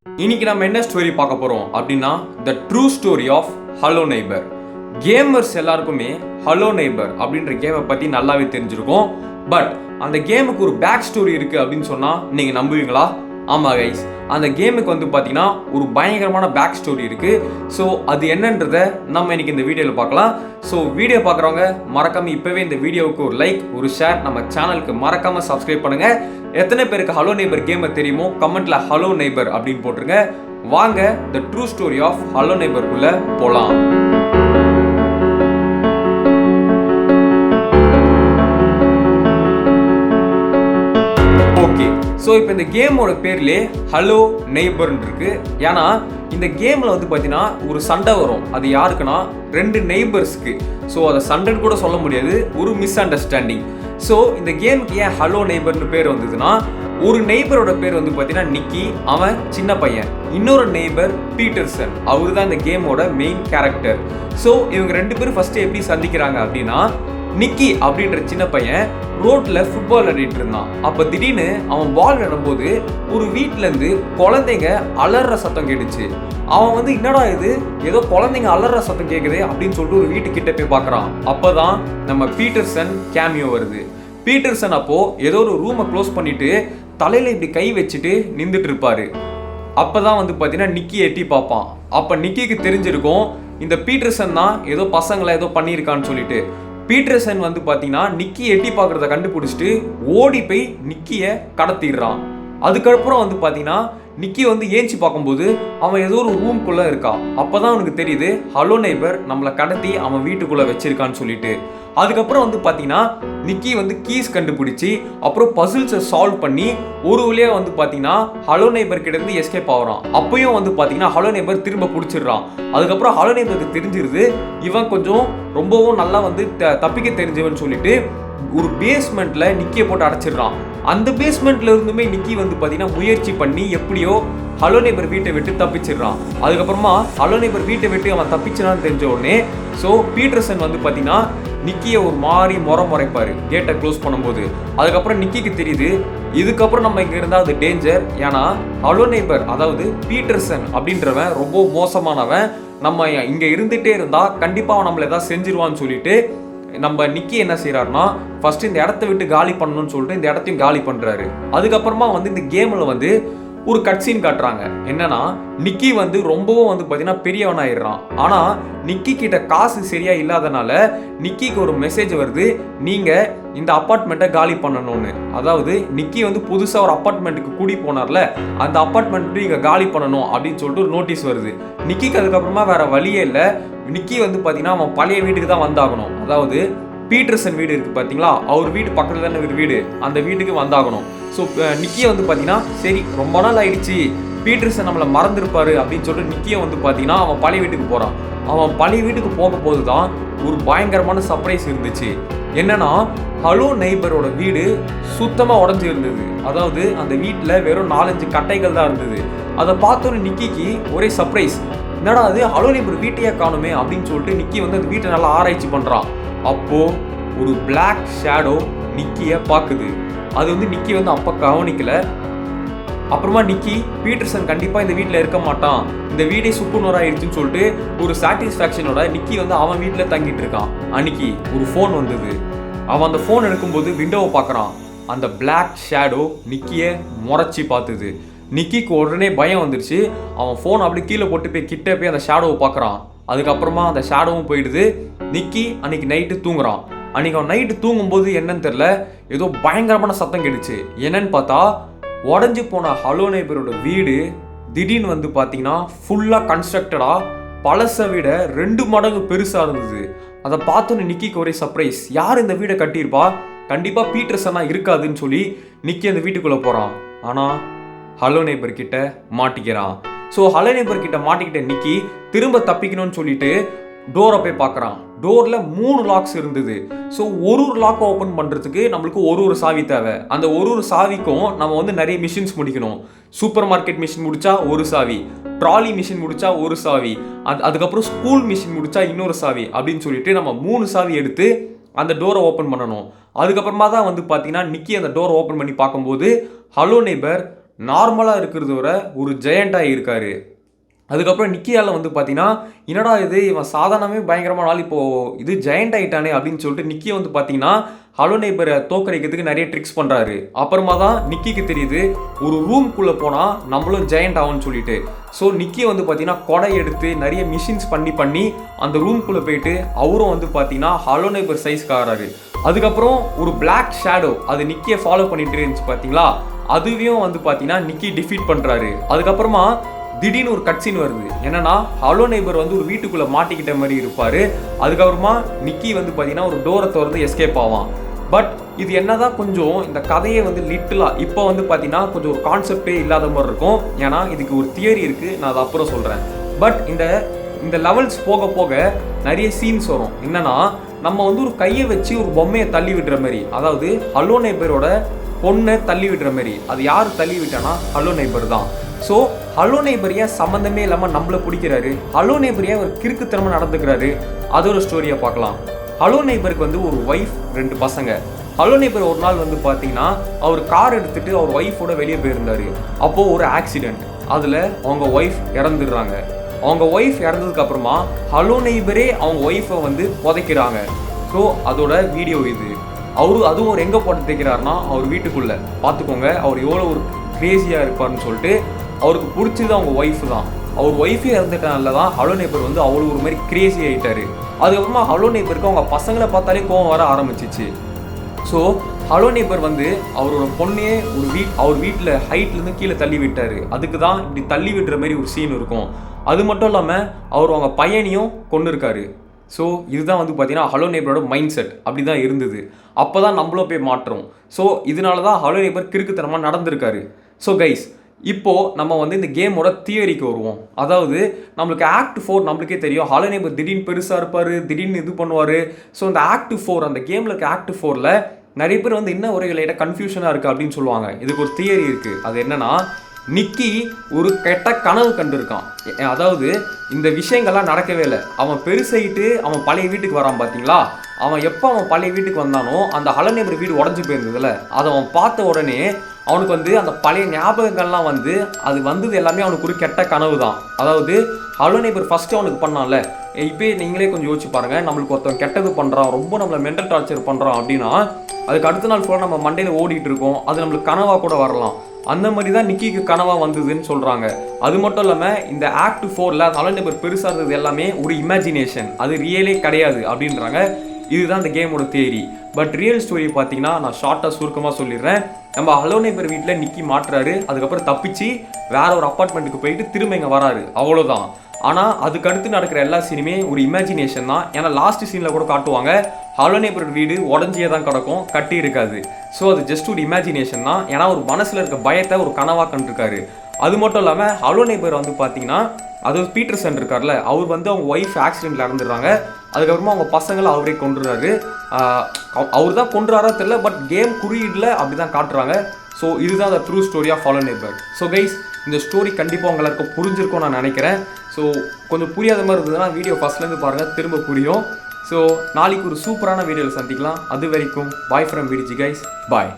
இன்னைக்கு நம்ம என்ன ஸ்டோரி பார்க்க போறோம் அப்படின்னா the true story of Hello Neighbor. Gamers எல்லாருக்குமே ஹலோ நெய்பர் அப்படின்ற கேமை பத்தி நல்லாவே தெரிஞ்சிருக்கும். பட் அந்த கேமுக்கு ஒரு பேக் ஸ்டோரி இருக்கு அப்படின்னு சொன்னா நீங்க நம்புவீங்களா? ஆமா கைஸ், அந்த கேமுக்கு வந்து பார்த்தீங்கன்னா ஒரு பயங்கரமான பேக் ஸ்டோரி இருக்கு. ஸோ அது என்னன்றத நம்ம இன்னைக்கு இந்த வீடியோவில் பார்க்கலாம். ஸோ வீடியோ பார்க்குறவங்க மறக்காம இப்போவே இந்த வீடியோவுக்கு ஒரு லைக், ஒரு ஷேர், நம்ம சேனலுக்கு மறக்காம சப்ஸ்கிரைப் பண்ணுங்க. எத்தனை பேருக்கு ஹலோ நெய்பர் கேமை தெரியுமோ கமெண்ட்ல ஹலோ நெய்பர் அப்படின்னு போட்டுருங்க. வாங்க the true story of hello நெய்பருக்குள்ள போலாம். ஓகே, ஸோ இப்போ இந்த கேமோட பேர்லேயே ஹலோ நெய்பர்ன்னு இருக்கு. ஏன்னா இந்த கேமில் வந்து பார்த்தீங்கன்னா ஒரு சண்டை வரும். அது யாருக்குன்னா ரெண்டு நெய்பர்ஸ்க்கு. ஸோ அதை சண்டைன்னு கூட சொல்ல முடியாது, ஒரு மிஸ் அண்டர்ஸ்டாண்டிங். ஸோ இந்த கேமுக்கு ஏன் ஹலோ நெய்பர்னு பேர் வந்ததுன்னா, ஒரு நெய்பரோட பேர் வந்து பார்த்தீங்கன்னா நிக்கி, அவன் சின்ன பையன். இன்னொரு நெய்பர் பீட்டர்சன், அவரு தான் இந்த கேமோட மெயின் கேரக்டர். ஸோ இவங்க ரெண்டு பேரும் ஃபர்ஸ்ட் எப்படி சந்திக்கிறாங்க அப்படின்னா, நிக்கி அப்படின்ற சின்ன பையன் ரோட்ல ஃபுட்பால் விளையாடிட்டு இருந்தான். அப்ப திடீர்னு அவன் பால் விளையாடும்போது ஒரு வீட்டுல இருந்து குழந்தைங்க அலற சத்தம் கேட்டுச்சு. அவன் வந்து என்னடா இது, ஏதோ குழந்தைங்க அலற சத்தம் கேக்குது அப்படின்னு சொல்லிட்டு ஒரு வீட்டுக்கிட்ட போய் பார்க்கறான். அப்பதான் நம்ம பீட்டர்சன் கேமியோ வருது. பீட்டர்சன் அப்போ ஏதோ ஒரு ரூமை க்ளோஸ் பண்ணிட்டு தலையில இப்படி கை வச்சுட்டு நின்றுட்டு இருப்பாரு. அப்பதான் வந்து பாத்தீங்கன்னா நிக்கி எட்டி பார்ப்பான். அப்ப நிக்கிக்கு தெரிஞ்சிருக்கும் இந்த பீட்டர்சன் தான் ஏதோ பசங்களை ஏதோ பண்ணியிருக்கான்னு சொல்லிட்டு. பீட்டர்சன் வந்து பார்த்தீங்கன்னா நிக்கி எட்டி பார்க்குறத கண்டுபிடிச்சிட்டு ஓடி போய் நிக்கியை கடத்திடுறான். அதுக்கப்புறம் வந்து பார்த்தீங்கன்னா நிக்கி வந்து ஏஞ்சி பார்க்கும்போது அவன் ஏதோ ஒரு ரூம்குள்ளே இருக்கான். அப்போதான் அவனுக்கு தெரியுது ஹலோ நெய்பர் நம்மளை கடத்தி அவன் வீட்டுக்குள்ளே வச்சிருக்கான்னு சொல்லிட்டு. அதுக்கப்புறம் வந்து பார்த்தீங்கன்னா நிக்கி வந்து கீஸ் கண்டுபிடிச்சி அப்புறம் பசில்ஸை சால்வ் பண்ணி ஒரு வழியாக வந்து பார்த்தீங்கன்னா ஹலோ நெய்பர் கிட்ட இருந்து எஸ்கேப் ஆகுறான். அப்பயும் வந்து பார்த்தீங்கன்னா ஹலோ நெய்பர் திரும்ப பிடிச்சிடுறான். அதுக்கப்புறம் ஹலோ நெய்பருக்கு தெரிஞ்சிருது இவன் கொஞ்சம் ரொம்பவும் நல்லா வந்து தப்பிக்க தெரிஞ்சவன் சொல்லிட்டு ஒரு பேஸ்மெண்ட்ல நிக்கியை போட்டு அடைச்சிடுறான். அந்த பேஸ்மெண்ட்ல இருந்துமே நிக்கி வந்து பார்த்தீங்கன்னா முயற்சி பண்ணி எப்படியோ ஹலோ நெய்பர் வீட்டை விட்டு தப்பிச்சிடுறான். அதுக்கப்புறமா ஹலோ நெய்பர் வீட்டை விட்டு அவன் தப்பிச்சிடான்னு தெரிஞ்ச உடனே ஸோ பீட்டர்சன் வந்து பார்த்தீங்கன்னா நிக்கியை ஒரு மாதிரி முறைப்பாரு கேட்டை க்ளோஸ் பண்ணும்போது. அதுக்கப்புறம் நிக்கிக்கு தெரியுது இதுக்கப்புறம் நம்ம இங்கே இருந்தால் அது டேஞ்சர். ஏன்னா ஹலோ நெய்பர் அதாவது பீட்டர்சன் அப்படின்றவன் ரொம்ப மோசமானவன், நம்ம இங்கே இருந்துகிட்டே இருந்தால் கண்டிப்பாக அவன் நம்மளை ஏதாவது செஞ்சிருவான்னு சொல்லிட்டு நம்ம நிக்கி என்ன செய்யறாருன்னா ஃபர்ஸ்ட் இந்த இடத்த விட்டு காலி பண்ணணும்னு சொல்லிட்டு இந்த இடத்தையும் காலி பண்றாரு. அதுக்கப்புறமா வந்து இந்த கேம்ல வந்து ஒரு கட்சீன் காட்டுறாங்க. என்னன்னா நிக்கி வந்து ரொம்பவும் வந்து பார்த்தீங்கன்னா பெரியவனாயிடுறான். ஆனா நிக்கி கிட்ட காசு சரியா இல்லாதனால நிக்கிக்கு ஒரு மெசேஜ் வருது, நீங்க இந்த அப்பார்ட்மெண்ட்டை காலி பண்ணணும்னு. அதாவது நிக்கி வந்து புதுசாக ஒரு அப்பார்ட்மெண்ட்டுக்கு கூடி போனார்ல, அந்த அப்பார்ட்மெண்ட் இங்கே காலி பண்ணணும் அப்படின்னு சொல்லிட்டு ஒரு நோட்டீஸ் வருது. நிக்கிக்கு அதுக்கப்புறமா வேற வழியே இல்லை. நிக்கி வந்து பார்த்தீங்கன்னா அவன் பழைய வீட்டுக்கு தான் வந்தாகணும். அதாவது பீட்டர்சன் வீடு இருக்கு பார்த்தீங்களா, அவர் வீடு பக்கத்தில் தானே ஒரு வீடு, அந்த வீட்டுக்கு வந்தாகணும். ஸோ நிக்கியை வந்து பார்த்தீங்கன்னா சரி ரொம்ப நாள் ஆயிடுச்சு, பீட்டர்சன் நம்மளை மறந்துருப்பாரு அப்படின்னு சொல்லிட்டு நிக்கியை வந்து பார்த்தீங்கன்னா அவன் பழைய வீட்டுக்கு போகிறான். அவன் பழைய வீட்டுக்கு போகும்போது தான் ஒரு பயங்கரமான சர்ப்ரைஸ் இருந்துச்சு. என்னன்னா ஹலோ நெய்பரோட வீடு சுத்தமாக உடஞ்சி இருந்தது. அதாவது அந்த வீட்டில் வெறும் 4-5 கட்டைகள் தான் இருந்தது. அதை பார்த்தோன்னு நிக்கிக்கு ஒரே சர்ப்ரைஸ், என்னடா அது ஹலோ நெய்பர் வீட்டையே காணுமே அப்படின்னு சொல்லிட்டு நிக்கி வந்து அந்த வீட்டை நல்லா ஆராய்ச்சி பண்ணுறான். அப்போ ஒரு பிளாக் ஷேடோ நிக்கியை பார்க்குது. அது வந்து நிக்கி வந்து அப்போ கவனிக்கல. அப்புறமா நிக்கி பீட்டர்சன் கண்டிப்பாக இந்த வீட்டில் இருக்க மாட்டான், இந்த வீடே சுக்குநூறாயிடுச்சுன்னு சொல்லிட்டு ஒரு சாட்டிஸ்ஃபேக்ஷனோட நிக்கி வந்து அவன் வீட்டில் தங்கிட்டு இருக்கான். அன்னைக்கு ஒரு ஃபோன் வந்தது. அவன் அந்த ஃபோன் எடுக்கும்போது விண்டோவை பார்க்குறான். அந்த பிளாக் ஷேடோ நிக்கியை முறைச்சி பார்த்துது. நிக்கிக்கு உடனே பயம் வந்துருச்சு. அவன் ஃபோன் அப்படி கீழே போட்டு போய் கிட்ட போய் அந்த ஷேடோவை பார்க்குறான். அதுக்கப்புறமா அந்த ஷேடோவும் போயிடுது. நிக்கி அன்னைக்கு நைட்டு தூங்குறான். அன்னைக்கு அவன் நைட்டு தூங்கும்போது என்னன்னு தெரியல, ஏதோ பயங்கரமான சத்தம் கேட்டுச்சு. என்னன்னு பார்த்தா உடஞ்சி போன ஹலோ நெய்பரோட வீடு திடீர்னு வந்து பார்த்தீங்கன்னா ஃபுல்லாக கன்ஸ்ட்ரக்டடாக பழசை விட 2 மடங்கு பெருசாக இருந்தது. அதை பார்த்தோன்னு நிக்கிக்கு ஒரே சர்ப்ரைஸ், யார் இந்த வீடை கட்டியிருப்பா, கண்டிப்பாக பீட்டர்சனா இருக்காதுன்னு சொல்லி நிக்கி அந்த வீட்டுக்குள்ளே போகிறான். ஆனால் ஹலோ நெய்பர் கிட்ட மாட்டிக்கிறான். ஸோ ஹலோ நெய்பர் கிட்ட மாட்டிக்கிட்ட நிக்கி திரும்ப தப்பிக்கணும்னு சொல்லிட்டு டோரை போய் பார்க்குறான். டோரில் 3 லாக்ஸ் இருந்தது. ஸோ ஒரு லாக்கை ஓப்பன் பண்ணுறதுக்கு நம்மளுக்கு ஒரு சாவி தேவை. அந்த ஒரு சாவிக்கும் நம்ம வந்து நிறைய மிஷின்ஸ் முடிக்கணும். சூப்பர் மார்க்கெட் மிஷின் முடிச்சா ஒரு சாவி, ட்ராலி மிஷின் முடிச்சா ஒரு சாவி, அதுக்கப்புறம் ஸ்கூல் மிஷின் முடிச்சா இன்னொரு சாவி அப்படின்னு சொல்லிட்டு நம்ம 3 சாவி எடுத்து அந்த டோரை ஓப்பன் பண்ணணும். அதுக்கப்புறமா தான் வந்து பார்த்தீங்கன்னா நிக்கி அந்த டோரை ஓப்பன் பண்ணி பார்க்கும்போது ஹலோ நெய்பர் நார்மலாக இருக்கிறத விட ஒரு ஜெயண்டாக இருக்காரு. அதுக்கப்புறம் நிக்கியால வந்து பார்த்தீங்கன்னா என்னடா இது இவன் சாதாரணமே பயங்கரமான ஆள் இப்போது இது ஜெயண்ட் ஆகிட்டானே அப்படின்னு சொல்லிட்டு நிக்கியை வந்து பார்த்தீங்கன்னா ஹலோ நெய்பரை தோக்கடிக்கிறதுக்கு நிறைய ட்ரிக்ஸ் பண்ணுறாரு. அப்புறமா தான் நிக்கிக்கு தெரியுது ஒரு ரூம்குள்ளே போனால் நம்மளும் ஜெயண்ட் ஆகும்னு சொல்லிட்டு. ஸோ நிக்கி வந்து பார்த்தீங்கன்னா கொடை எடுத்து நிறைய மிஷின்ஸ் பண்ணி அந்த ரூம்குள்ளே போயிட்டு அவரும் வந்து பார்த்தீங்கன்னா ஹலோ நெய்பர் சைஸ்க்கு ஆகிறாரு. அதுக்கப்புறம் ஒரு பிளாக் ஷேடோ அது நிக்கியை ஃபாலோ பண்ணிட்டு இருந்துச்சு பார்த்தீங்களா, அதுவையும் வந்து பார்த்தீங்கன்னா நிக்கி டிஃபீட் பண்ணுறாரு. அதுக்கப்புறமா திடீர்னு ஒரு கட்சின் வருது. என்னன்னா ஹலோ நெய்பர் வந்து ஒரு வீட்டுக்குள்ளே மாட்டிக்கிட்ட மாதிரி இருப்பார். அதுக்கப்புறமா நிக்கி வந்து பார்த்தீங்கன்னா ஒரு டோரை திறந்து எஸ்கேப் ஆவான். பட் இது என்னதான் கொஞ்சம் இந்த கதையை வந்து லிட்டிலாக இப்போ வந்து பார்த்தீங்கன்னா கொஞ்சம் ஒரு கான்செப்டே இல்லாத மாதிரி இருக்கும். ஏன்னா இதுக்கு ஒரு தியரி இருக்குது, நான் அதை அப்புறம் சொல்கிறேன். பட் இந்த லெவல்ஸ் போக போக நிறைய சீன்ஸ் வரும். என்னன்னா நம்ம வந்து ஒரு கையை வச்சு ஒரு பொம்மையை தள்ளி விடுற மாதிரி, அதாவது ஹலோ நெய்பரோட பொண்ணை தள்ளி விடுற மாதிரி. அது யார் தள்ளி விட்டானா ஹலோ நெய்பர் தான். ஸோ ஹலோ நெய்பர் ஏன் சம்மந்தமே இல்லாமல் நம்மளை பிடிக்கிறாரு, ஹலோ நெய்பர் ஏன் ஒரு கிறுக்குத்தனமாக நடந்துக்கிறாரு, அது ஒரு ஸ்டோரியை பார்க்கலாம். ஹலோ நெய்பருக்கு வந்து ஒரு ஒய்ஃப் 2 பசங்க. ஹலோ நெய்பர் ஒரு நாள் வந்து பார்த்தீங்கன்னா அவர் கார் எடுத்துகிட்டு அவர் ஒய்ஃபோட வெளியே போயிருந்தார். அப்போது ஒரு ஆக்சிடெண்ட், அதில் அவங்க ஒய்ஃப் இறந்துடுறாங்க. அவங்க ஒய்ஃப் இறந்ததுக்கு அப்புறமா ஹலோ நெய்பரே அவங்க ஒய்ஃபை வந்து புதைக்கிறாங்க. ஸோ அதோட வீடியோ இது. அதுவும் அவர் எங்கே போட்டு தைக்கிறாருன்னா அவர் வீட்டுக்குள்ளே. பார்த்துக்கோங்க அவர் எவ்வளோ ஒரு கிரேசியாக இருப்பார்னு சொல்லிட்டு. அவருக்கு பிடிச்சது அவங்க ஒய்ஃபு தான். அவர் ஒய்ஃபே இறந்துட்டனால தான் ஹலோ நெய்பர் வந்து அவ்வளோ ஒரு மாதிரி கிரேசி ஆகிட்டார். அதுக்கப்புறமா ஹலோ நெய்பருக்கு அவங்க பசங்களை பார்த்தாலே கோவம் வர ஆரம்பிச்சிச்சு. ஸோ ஹலோ நெய்பர் வந்து அவரோட பொண்ணையே அவர் வீட்டில் ஹைட்லேருந்து கீழே தள்ளி விட்டார். அதுக்கு தான் இப்படி தள்ளி விடுற மாதிரி ஒரு சீன் இருக்கும். அது மட்டும் இல்லாமல் அவர் அவங்க பையனையும் கொண்டு இருக்காரு. ஸோ இதுதான் வந்து பார்த்தீங்கன்னா ஹலோ நெய்பரோட மைண்ட் செட் அப்படி தான் இருந்தது. அப்போ தான் நம்மளும் போய் மாற்றோம். ஸோ இதனால தான் ஹலோ நெய்பர் கிறுக்குத்தனமாக நடந்திருக்காரு. ஸோ கைஸ், இப்போது நம்ம வந்து இந்த கேமோட தியரிக்கு வருவோம். அதாவது நம்மளுக்கு ஆக்ட் 4 நம்மளுக்கே தெரியும். ஹலோ நெய்பர் திடீர்னு பெருசாக இருப்பார், திடீர்னு இது பண்ணுவார். ஸோ அந்த ஆக்ட் 4 அந்த கேமில் இருக்க ஆக்ட் 4ல் நிறைய பேர் வந்து இன்னும் ஒரு லைட்டாக கன்ஃபியூஷனாக இருக்குது அப்படின்னு சொல்லுவாங்க. இதுக்கு ஒரு தியரி இருக்குது. அது என்னன்னா நிக்கி ஒரு கெட்ட கனவு கண்டிருக்கான். அதாவது இந்த விஷயங்கள்லாம் நடக்கவே இல்லை. அவன் பெருசாயிட்டு அவன் பழைய வீட்டுக்கு வரான் பார்த்தீங்களா, அவன் எப்போ அவன் பழைய வீட்டுக்கு வந்தானோ அந்த ஹலோ நெய்பர் வீடு உடஞ்சி போயிருந்ததுல, அதை அவன் பார்த்த உடனே அவனுக்கு வந்து அந்த பழைய ஞாபகங்கள்லாம் வந்து அது வந்தது எல்லாமே அவனுக்கு ஒரு கெட்ட கனவு தான். அதாவது ஹலோ நெய்பர் ஃபஸ்ட்டு அவனுக்கு பண்ணான்ல, இப்போயே நீங்களே கொஞ்சம் யோசிச்சு பாருங்கள். நம்மளுக்கு ஒருத்தன் கெட்டது பண்ணுறான், ரொம்ப நம்மளை மென்டல் டார்ச்சர் பண்ணுறான் அப்படின்னா அதுக்கு அடுத்த நாள் ஃபுல்லாக நம்ம மண்டையில் ஓடிட்டு இருக்கோம். அது நம்மளுக்கு கனவாக கூட வரலாம். அந்த மாதிரி தான் நிக்கிக்கு கனவாக வந்ததுன்னு சொல்கிறாங்க. அது மட்டும் இல்லாமல் இந்த ஆக்ட் 4ல் ஹலோ நெய்பர் பெருசாக இருந்தது எல்லாமே ஒரு இமேஜினேஷன், அது ரியலே கிடையாது அப்படின்றாங்க. இதுதான் இந்த கேமோட தியரி. பட் ரியல் ஸ்டோரி பார்த்தீங்கன்னா நான் ஷார்ட்டாக சுருக்கமாக சொல்லிடுறேன். நம்ம ஹலோ நெய்பர் வீட்டில் நிக்கி மாட்டுறாரு. அதுக்கப்புறம் தப்பிச்சு வேற ஒரு அப்பார்ட்மெண்ட்டுக்கு போயிட்டு திரும்ப இங்கே வராரு, அவ்வளோதான். ஆனால் அதுக்கடுத்து நடக்கிற எல்லா சீனுமே ஒரு இமேஜினேஷன் தான். ஏன்னா லாஸ்ட் சீனில் கூட காட்டுவாங்க ஹலோ நெய்பர் வீடு உடஞ்சியே தான் கிடக்கும், கட்டி இருக்காது. ஸோ அது ஜஸ்ட் ஒரு இமேஜினேஷன் தான். ஏன்னா ஒரு மனசில் இருக்க பயத்தை ஒரு கனவாக கண்டிருக்காரு. அது மட்டும் இல்லாமல் ஹலோ நெய்பர் வந்து பார்த்தீங்கன்னா அதாவது பீட்டர்சன் இருக்கார்ல, அவர் வந்து அவங்க ஒய்ஃப் ஆக்சிடென்ட்டில் இறந்துடுறாங்க. அதுக்கப்புறமா அவங்க பசங்களை அவரே கொண்டுறாரு. அவர் தான் கொண்டுறாரா தெரியல, பட் கேம் குறியீடில் அப்படி தான் காட்டுறாங்க. ஸோ இதுதான் the true story of Hello Neighbor. So guys, இந்த ஸ்டோரி கண்டிப்பாக உங்களுக்கு புரிஞ்சிருக்கும் நான் நினைக்கிறேன். ஸோ கொஞ்சம் புரியாத மாதிரி இருந்ததுன்னா வீடியோ ஃபஸ்ட்லேருந்து பாருங்கள், திரும்ப புரியும். ஸோ நாளைக்கு ஒரு சூப்பரான வீடியோவில் சந்திக்கலாம். அது வரைக்கும் bye from VDG guys, bye.